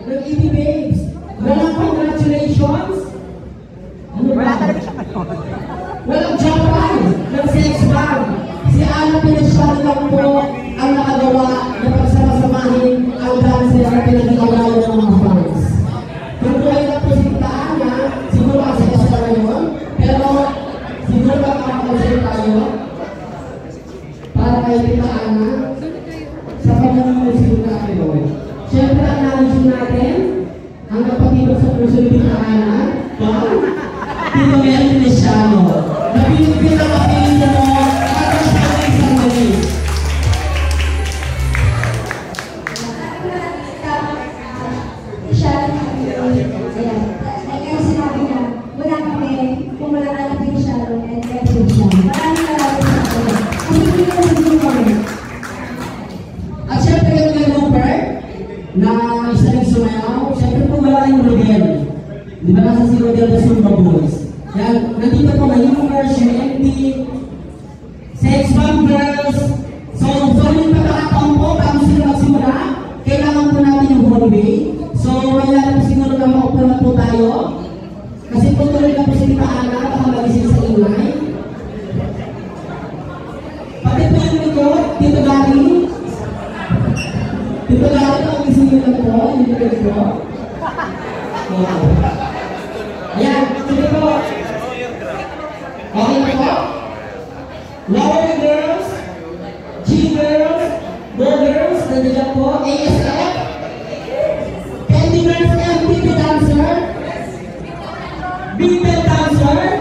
Nag-ET Babes. Walang congratulations. Wala talaga siya kayo. Walang Japan ng sex bomb. Si Ana Pinasyan lang po ang nakagawa na pagsamasamahin ang dancer na pinag-ialayan ng mga fans. Kung tuloy na po si Ana, siguro masaya siya ngayon, pero siguro makakapagsin tayo para kay Tita Ana sa kanyang musik natin. Siyempre, ang nalisyon natin, ang kapatid sa puso ni Tita Ana, Tito Mel Pinasyan. Napilipin ang kapilin mo at ang siya ay isang galis. At syempre yung kay Rupert na isa rin sumayaw, syempre po wala yung Rodel. Di ba nasa si Rodel na Zumba Boys? Yan, nandito po may Universe, UMP, Sex Bomb Girls. So yung pagkakataon po, bago sila magsimula, kailangan po natin yung hallway. So wala po siguro na maupo na po tayo. Kasi po tuloy na po si Tita Ana, baka magising sa ingay. Pati po yung likod, Tito Gary. Tito Gary, ang isingin na po, yung likod po. Ayan, sige po. Okay po. Lower Girls, G Girls, Go Girls, nandiyan po, ASF, Candy Girls, MTV Dancer, Big Bell Dancer,